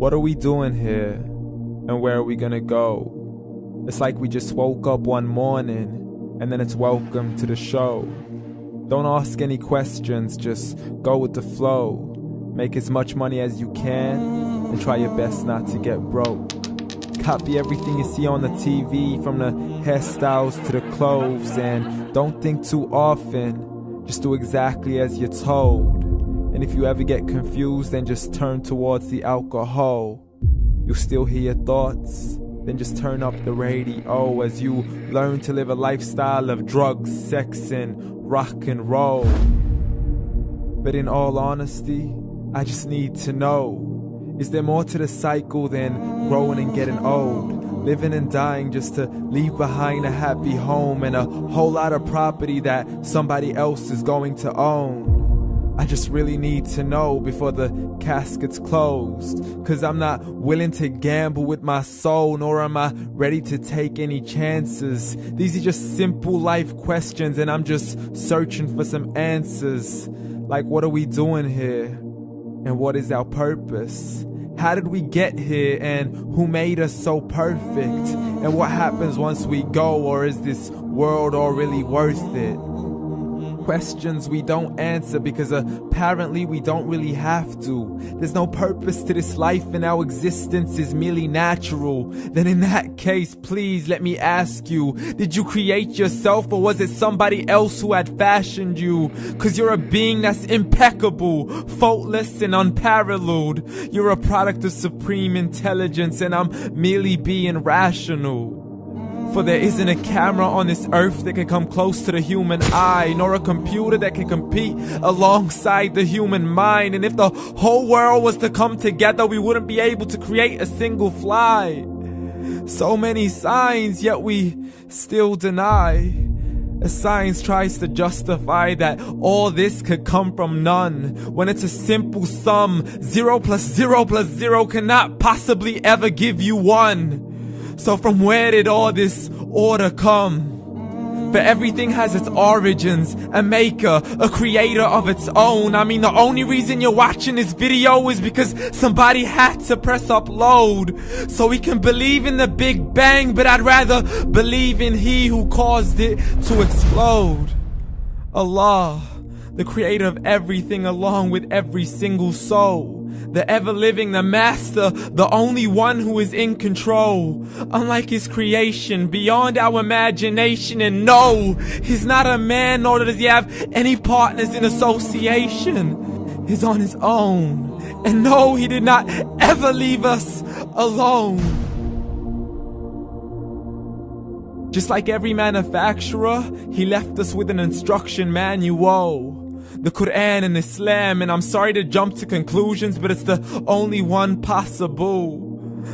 What are we doing here? And where are we gonna go? It's like we just woke up one morning and then it's welcome to the show. Don't ask any questions, just go with the flow. Make as much money as you can and try your best not to get broke. Copy everything you see on the TV, from the hairstyles to the clothes, and don't think too often, just do exactly as you're told. And if you ever get confused, then just turn towards the alcohol. You'll still hear your thoughts, then just turn up the radio as you learn to live a lifestyle of drugs, sex, and rock and roll. But in all honesty, I just need to know, is there more to the cycle than growing and getting old? Living and dying just to leave behind a happy home and a whole lot of property that somebody else is going to own. I just really need to know before the casket's closed, 'cause I'm not willing to gamble with my soul, nor am I ready to take any chances. These are just simple life questions and I'm just searching for some answers. Like, what are we doing here? And what is our purpose? How did we get here, and who made us so perfect? And what happens once we go, or is this world all really worth it? Questions we don't answer because apparently we don't really have to. There's no purpose to this life and our existence is merely natural. Then in that case, please let me ask you, did you create yourself, or was it somebody else who had fashioned you? 'Cause you're a being that's impeccable, faultless and unparalleled. You're a product of supreme intelligence and I'm merely being rational. For there isn't a camera on this earth that can come close to the human eye, nor a computer that can compete alongside the human mind. And if the whole world was to come together, we wouldn't be able to create a single fly. So many signs, yet we still deny. As science tries to justify that all this could come from none, when it's a simple sum. 0 plus 0 plus 0 cannot possibly ever give you 1. So from where did all this order come? For everything has its origins, a maker, a creator of its own. I mean, the only reason you're watching this video is because somebody had to press upload. So we can believe in the Big Bang, but I'd rather believe in He who caused it to explode. Allah, the creator of everything along with every single soul. The ever-living, the master, the only one who is in control. Unlike his creation, beyond our imagination. And no, he's not a man, nor does he have any partners in association. He's on his own. And no, he did not ever leave us alone. Just like every manufacturer, he left us with an instruction manual. The Quran and Islam, and I'm sorry to jump to conclusions, but it's the only one possible.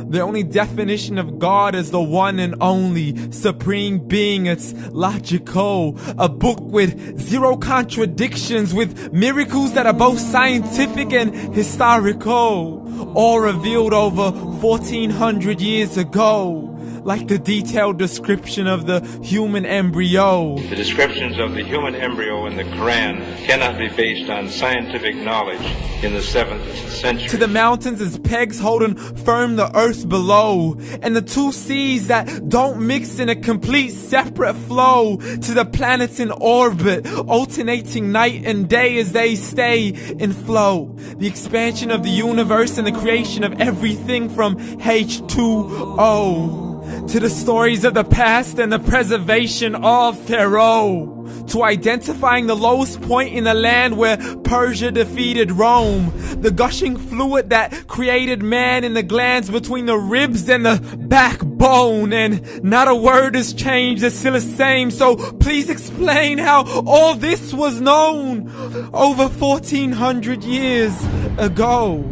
The only definition of God is the one and only supreme being. It's logical, a book with 0 contradictions, with miracles that are both scientific and historical, all revealed over 1400 years ago. Like the detailed description of the human embryo. The descriptions of the human embryo in the Quran cannot be based on scientific knowledge in the 7th century. To the mountains as pegs holding firm the earth below, and the 2 seas that don't mix in a complete separate flow. To the planets in orbit, alternating night and day as they stay in flow. The expansion of the universe and the creation of everything from H2O. To the stories of the past and the preservation of Pharaoh. To identifying the lowest point in the land where Persia defeated Rome. The gushing fluid that created man in the glands between the ribs and the backbone. And not a word has changed, it's still the same. So please explain how all this was known over 1400 years ago.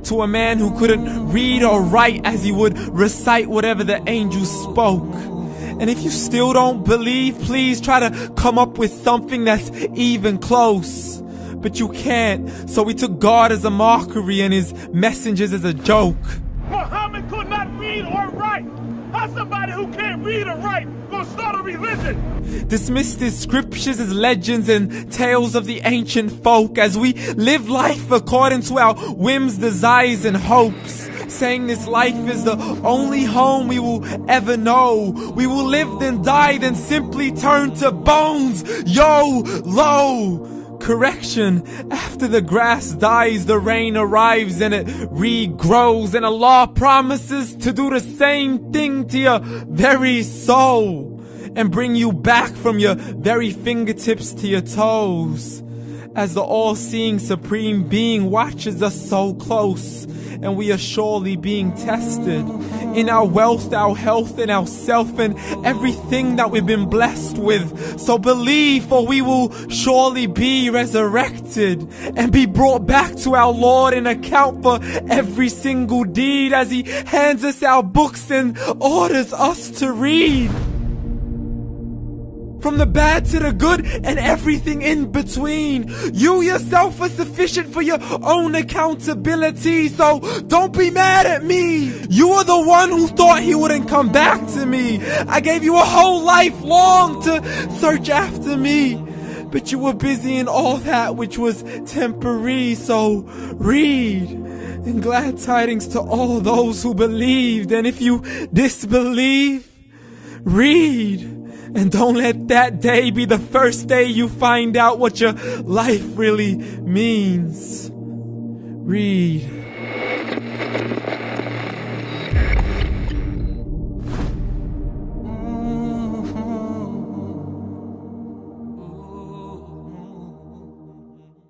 To a man who couldn't read or write, as he would recite whatever the angels spoke. And if you still don't believe, please try to come up with something that's even close. But you can't, so we took God as a mockery and his messengers as a joke. Muhammad could not read or write. How somebody who can't read or write gonna start a religion? Dismissed his scriptures as legends and tales of the ancient folk, as we live life according to our whims, desires, and hopes. saying this life is the only home we will ever know. We will live then die, then simply turn to bones. YOLO! Correction, after the grass dies, the rain arrives and it regrows, and Allah promises to do the same thing to your very soul and bring you back from your very fingertips to your toes, as the all-seeing supreme being watches us so close, and we are surely being tested in our wealth, our health, and our self, and everything that we've been blessed with. So believe, for we will surely be resurrected and be brought back to our Lord and account for every single deed, as He hands us our books and orders us to read. From the bad to the good and everything in between. You yourself are sufficient for your own accountability, so don't be mad at me. You are the one who thought He wouldn't come back to me. I gave you a whole life long to search after me, but you were busy in all that which was temporary. So read, and glad tidings to all those who believed. And if you disbelieve, read. And don't let that day be the first day you find out what your life really means. Read.